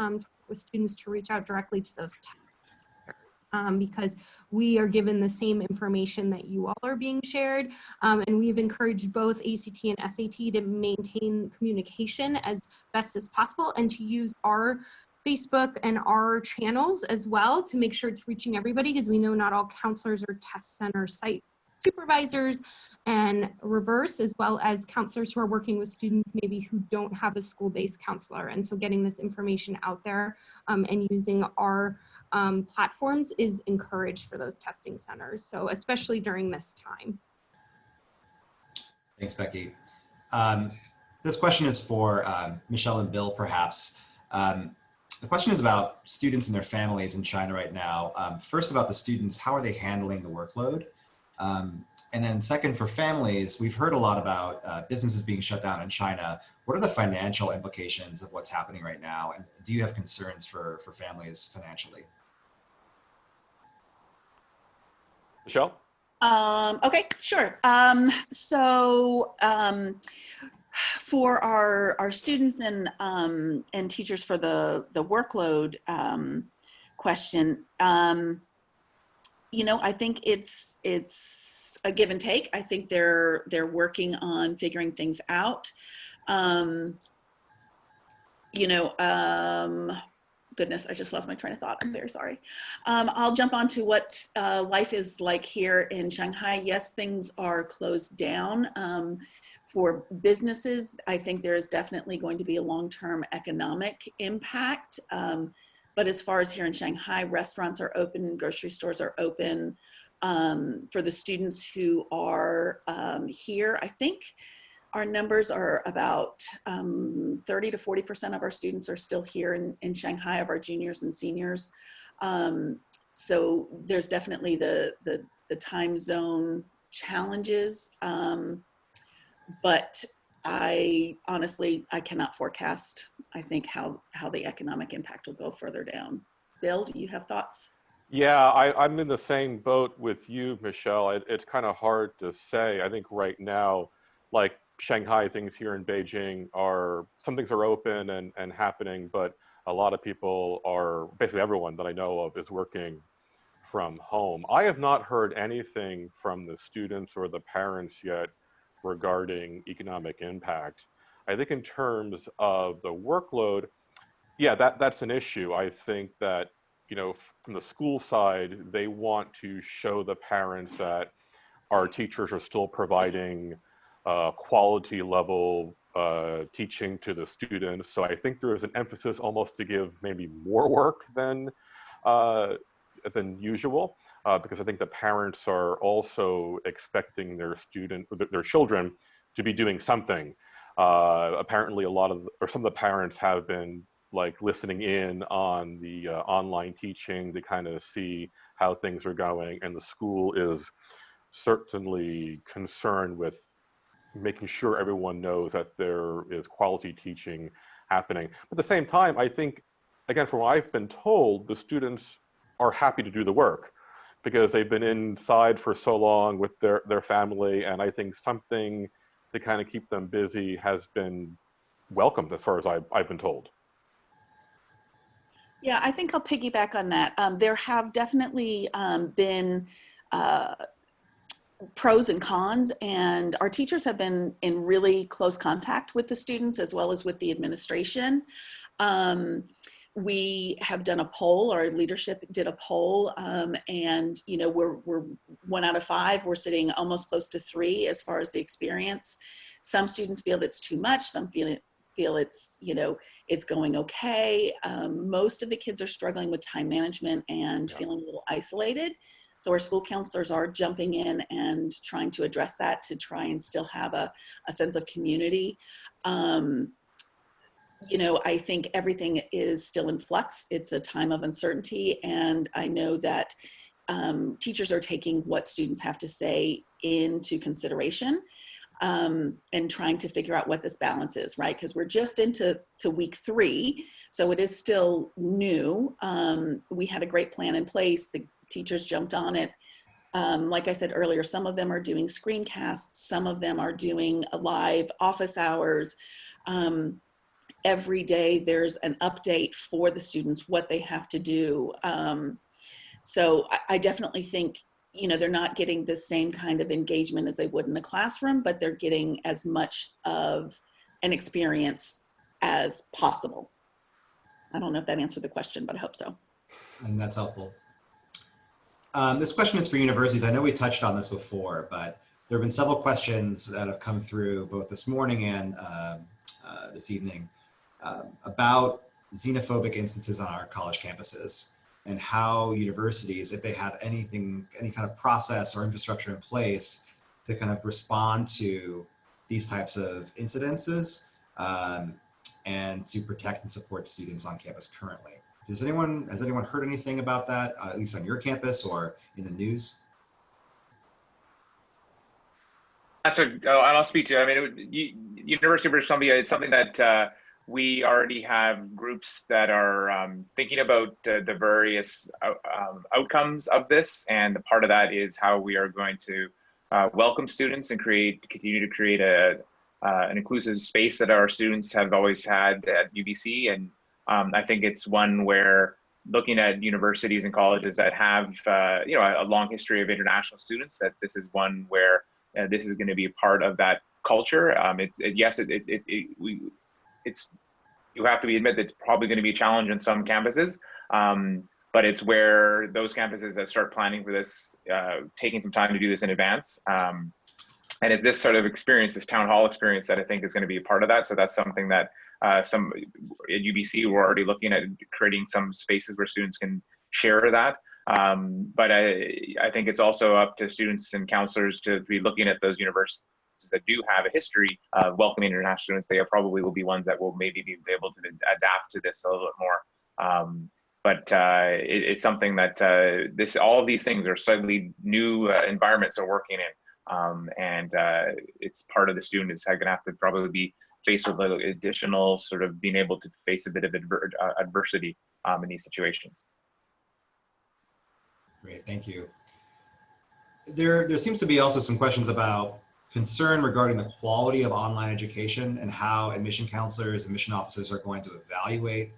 with students to reach out directly to those testing centers because we are given the same information that you all are being shared. And we've encouraged both ACT and SAT to maintain communication as best as possible and to use our Facebook and our channels as well to make sure it's reaching everybody, because we know not all counselors or test center site supervisors, and reverse, as well as counselors who are working with students maybe who don't have a school-based counselor. And so getting this information out there and using our platforms is encouraged for those testing centers. So especially during this time. Thanks, Becky. This question is for Michelle and Bill, perhaps. The question is about students and their families in China right now. First, about the students, how are they handling the workload? And then second, for families, we've heard a lot about businesses being shut down in China. What are the financial implications of what's happening right now? And do you have concerns for families financially? Michelle? Okay, sure. For our students and teachers for the workload question, you know, I think it's a give and take. I think they're working on figuring things out. You know, goodness, I just lost my train of thought. I'm very sorry. I'll jump on to what life is like here in Shanghai. Yes, things are closed down. For businesses, I think there is definitely going to be a long-term economic impact. But as far as here in Shanghai, restaurants are open, grocery stores are open. For the students who are here, I think our numbers are about 30 to 40% of our students are still here in Shanghai, of our juniors and seniors. So there's definitely the time zone challenges. But I honestly cannot forecast, I think, how the economic impact will go further down. Bill, do you have thoughts? Yeah, I'm in the same boat with you, Michelle. It's kind of hard to say. I think right now, like Shanghai, things here in Beijing some things are open and happening, but a lot of people are, basically everyone that I know of is working from home. I have not heard anything from the students or the parents yet regarding economic impact. I think in terms of the workload, yeah, that's an issue. I think that, you know, from the school side, they want to show the parents that our teachers are still providing quality level teaching to the students. So I think there is an emphasis almost to give maybe more work than usual, because I think the parents are also expecting their children to be doing something. Apparently some of the parents have been like listening in on the online teaching to kind of see how things are going, and the school is certainly concerned with making sure everyone knows that there is quality teaching happening. But at the same time, I think, again, from what I've been told, the students are happy to do the work because they've been inside for so long with their family, and I think something to kind of keep them busy has been welcomed as far as I've been told. Yeah, I think I'll piggyback on that. There have definitely been pros and cons, and our teachers have been in really close contact with the students as well as with the administration. We have done a poll, our leadership did a poll, and you know, we're 1 out of 5, we're sitting almost close to 3 as far as the experience. Some students feel it's too much, some feel it's, you know, it's going okay. Most of the kids are struggling with time management and feeling a little isolated. So our school counselors are jumping in and trying to address that to try and still have a sense of community. you know, I think everything is still in flux. It's a time of uncertainty, and I know that teachers are taking what students have to say into consideration, and trying to figure out what this balance is, right? Because we're just into week 3, so it is still new. We had a great plan in place. The teachers jumped on it. Like I said earlier, some of them are doing screencasts, some of them are doing live office hours. Every day there's an update for the students, what they have to do. So I definitely think, you know, they're not getting the same kind of engagement as they would in a classroom, but they're getting as much of an experience as possible. I don't know if that answered the question, but I hope so. And that's helpful. This question is for universities. I know we touched on this before, but there have been several questions that have come through both this morning and this evening about xenophobic instances on our college campuses, and how universities, if they have any kind of process or infrastructure in place to kind of respond to these types of incidences and to protect and support students on campus currently. Has anyone heard anything about that, at least on your campus or in the news? I'll speak to. I mean, University of British Columbia, it's something that we already have groups that are thinking about the various outcomes of this, and part of that is how we are going to welcome students and continue to create an inclusive space that our students have always had at UBC. And I think it's one where, looking at universities and colleges that have you know, a long history of international students, that this is one where this is going to be a part of that culture. You have to admit that it's probably going to be a challenge in some campuses, but it's where those campuses that start planning for this, taking some time to do this in advance. And it's this sort of experience, this town hall experience, that I think is going to be a part of that. So that's something that some at UBC, we're already looking at creating some spaces where students can share that. But I think it's also up to students and counselors to be looking at those universities that do have a history of welcoming international students. They probably will be ones that will maybe be able to adapt to this a little bit more. But it's something that all of these things are slightly new environments they're working in. And it's part of the student is going to have to probably be faced with additional sort of being able to face a bit of adversity in these situations. Great, thank you. There seems to be also some questions about concern regarding the quality of online education and how admission counselors, admission officers are going to evaluate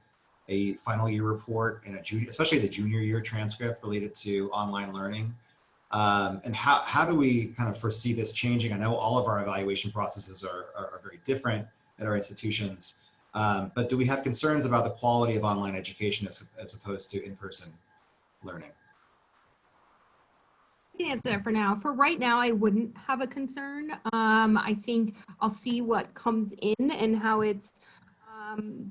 a final year report and especially the junior year transcript related to online learning. And how do we kind of foresee this changing? I know all of our evaluation processes are very different at our institutions, but do we have concerns about the quality of online education as opposed to in-person learning? I can answer that for now. For right now, I wouldn't have a concern. I think I'll see what comes in and how it's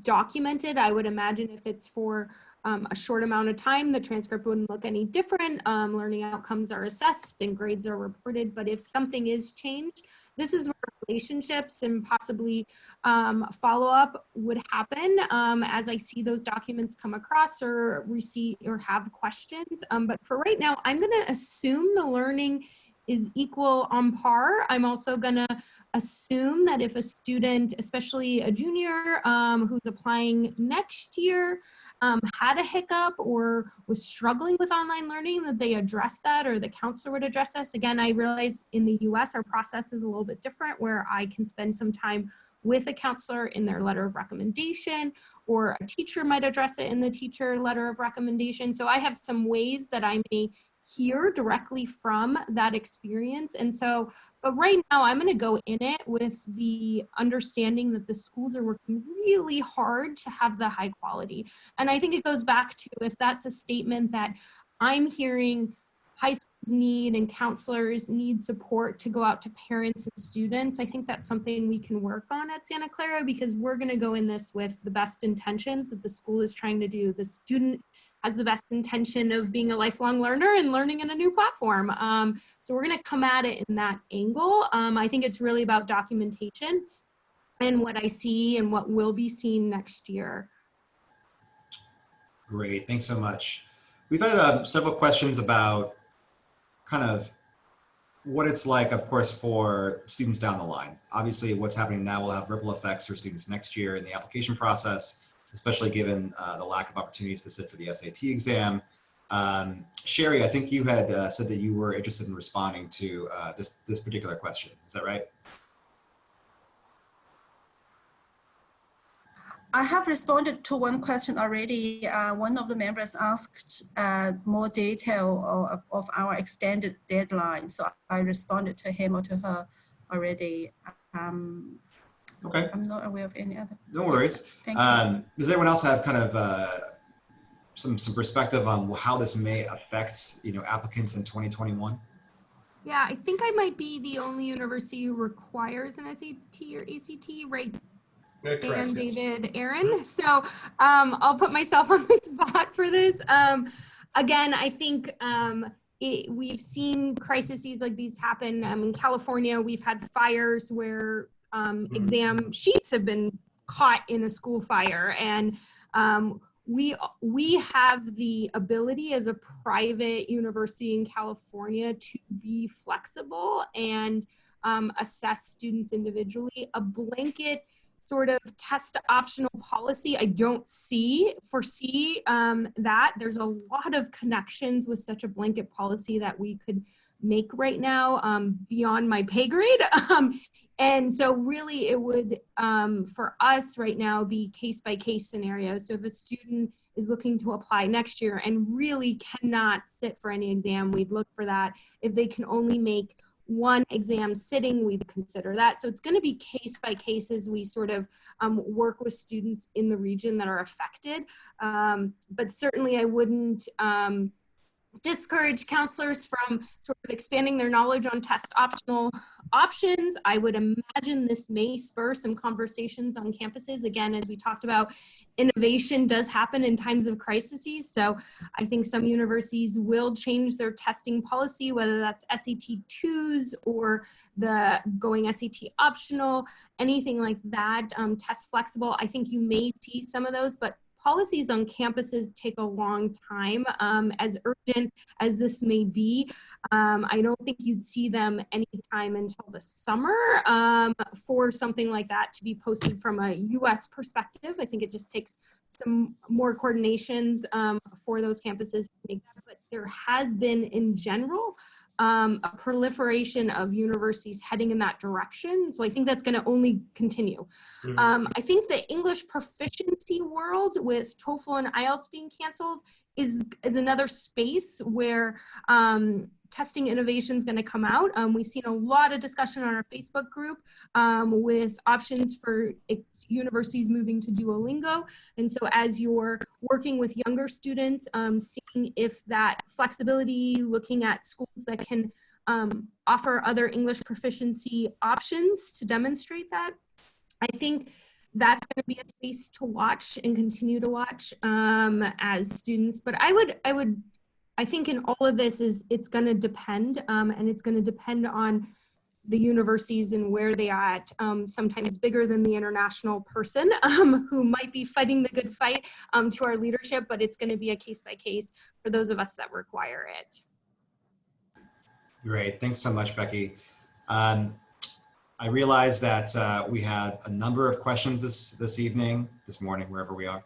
documented. I would imagine if it's for a short amount of time, the transcript wouldn't look any different. Learning outcomes are assessed and grades are reported. But if something is changed, this is where relationships and possibly follow-up would happen as I see those documents come across or receive or have questions. But for right now, I'm going to assume the learning is equal on par. I'm also going to assume that if a student, especially a junior who's applying next year, had a hiccup or was struggling with online learning, that they address that or the counselor would address this. Again, I realize in the US, our process is a little bit different where I can spend some time with a counselor in their letter of recommendation, or a teacher might address it in the teacher letter of recommendation. So I have some ways that I may hear directly from that experience. And so, but right now I'm going to go in it with the understanding that the schools are working really hard to have the high quality. And I think it goes back to, if that's a statement that I'm hearing high schools need and counselors need support to go out to parents and students, I think that's something we can work on at Santa Clara, because we're going to go in this with the best intentions that the school is trying to do. The student has the best intention of being a lifelong learner and learning in a new platform. So we're going to come at it in that angle. I think it's really about documentation and what I see and what will be seen next year. Great, thanks so much. We've had several questions about kind of what it's like, of course, for students down the line. Obviously, what's happening now will have ripple effects for students next year in the application process, especially given the lack of opportunities to sit for the SAT exam. Sherry, I think you had said that you were interested in responding to this particular question. Is that right? I have responded to one question already. One of the members asked more detail of our extended deadline. So I responded to him or to her already. Okay. I'm not aware of any other. No worries. Thank you. Does anyone else have kind of some perspective on how this may affect, applicants in 2021? Yeah, I think I might be the only university who requires an SAT or ACT, right? And David, Aaron. So I'll put myself on the spot for this. Again, I think we've seen crises like these happen. In California, we've had fires where exam sheets have been caught in a school fire, and we have the ability as a private university in California to be flexible and assess students individually. A blanket sort of test optional policy, I don't foresee that. There's a lot of connections with such a blanket policy that we could make right now beyond my pay grade. And so really it would, for us right now, be case-by-case scenarios. So if a student is looking to apply next year and really cannot sit for any exam, we'd look for that. If they can only make one exam sitting, we'd consider that. So it's going to be case by case as we sort of work with students in the region that are affected. But certainly I wouldn't discourage counselors from sort of expanding their knowledge on test optional options. I would imagine this may spur some conversations on campuses. Again, as we talked about, innovation does happen in times of crises. So I think some universities will change their testing policy, whether that's SAT 2s or the going SAT optional, anything like that, test flexible. I think you may see some of those, but policies on campuses take a long time. As urgent as this may be, I don't think you'd see them anytime until the summer for something like that to be posted from a US perspective. I think it just takes some more coordinations for those campuses to make that, but there has been in general a proliferation of universities heading in that direction. So I think that's going to only continue. I think the English proficiency world with TOEFL and IELTS being canceled is another space where testing innovation is going to come out. We've seen a lot of discussion on our Facebook group with options for universities moving to Duolingo. And so as you're working with younger students, seeing if that flexibility, looking at schools that can offer other English proficiency options to demonstrate that, I think that's going to be a space to watch and continue to watch as students. But I think in all of this it's going to depend, and it's going to depend on the universities and where they are at, sometimes bigger than the international person who might be fighting the good fight to our leadership, but it's going to be a case by case for those of us that require it. Great, thanks so much, Becky. I realize that we had a number of questions this morning, wherever we are,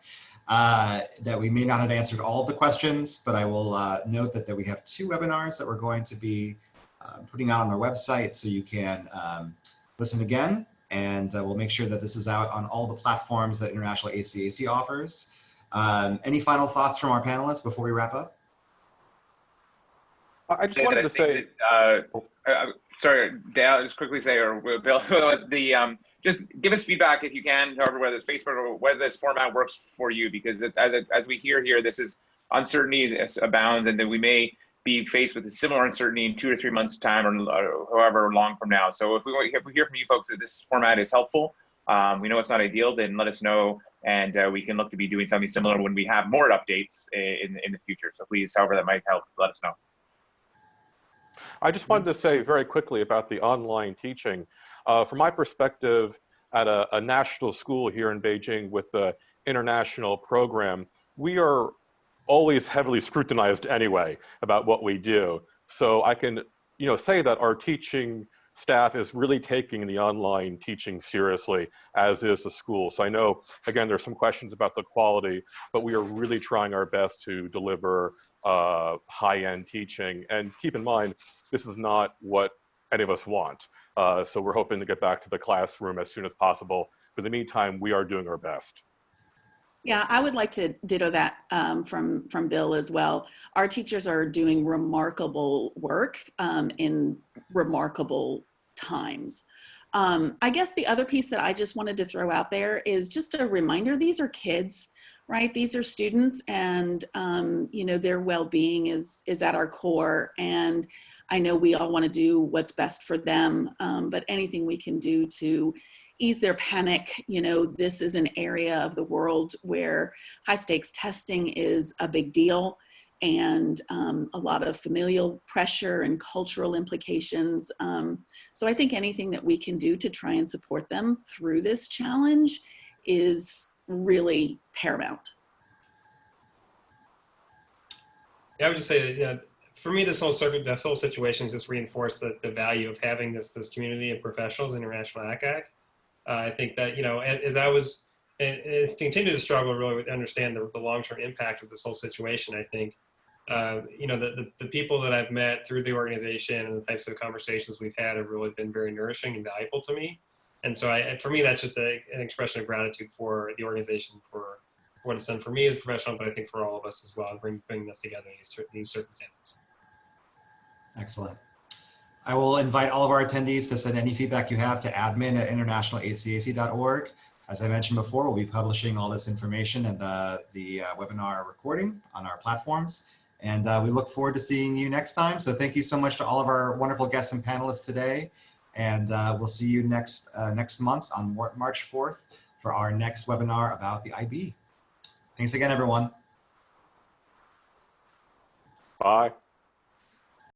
that we may not have answered all of the questions, but I will note that we have 2 webinars that we're going to be putting out on our website, so you can listen again, and we'll make sure that this is out on all the platforms that International ACAC offers. Any final thoughts from our panelists before we wrap up? I just wanted to say, sorry, Dale, I'll just quickly say, or Bill, just give us feedback if you can, however, whether it's Facebook or whether this format works for you, because as we hear here, this is uncertainty abounds, and that we may be faced with a similar uncertainty in 2 or 3 months' time, or however long from now. So if we hear from you folks that this format is helpful, we know it's not ideal, then let us know, and we can look to be doing something similar when we have more updates in the future. So please, however that might help, let us know. I just wanted to say very quickly about the online teaching. From my perspective, at a national school here in Beijing with the international program, we are always heavily scrutinized anyway about what we do. So I can, say that our teaching staff is really taking the online teaching seriously, as is the school. So I know, again, there's some questions about the quality, but we are really trying our best to deliver high-end teaching. And keep in mind, this is not what any of us want. So we're hoping to get back to the classroom as soon as possible. But in the meantime, we are doing our best. Yeah, I would like to ditto that from Bill as well. Our teachers are doing remarkable work in remarkable times. I guess the other piece that I just wanted to throw out there is just a reminder, these are kids, right? These are students, and their well-being is at our core. And I know we all want to do what's best for them, but anything we can do to ease their panic. This is an area of the world where high stakes testing is a big deal, and a lot of familial pressure and cultural implications. So I think anything that we can do to try and support them through this challenge is really paramount. Yeah, I would just say, for me, this whole situation just reinforced the value of having this community of professionals, International ACAC. I think that, as I was, it's continued to struggle really to understand the long-term impact of this whole situation. I think, the people that I've met through the organization and the types of conversations we've had have really been very nourishing and valuable to me. And so for me, that's just an expression of gratitude for the organization for what it's done for me as a professional, but I think for all of us as well, bringing us together in these circumstances. Excellent. I will invite all of our attendees to send any feedback you have to admin@internationalacac.org. As I mentioned before, we'll be publishing all this information and the webinar recording on our platforms. And we look forward to seeing you next time. So thank you so much to all of our wonderful guests and panelists today. And we'll see you next month on March 4th for our next webinar about the IB. Thanks again, everyone. Bye.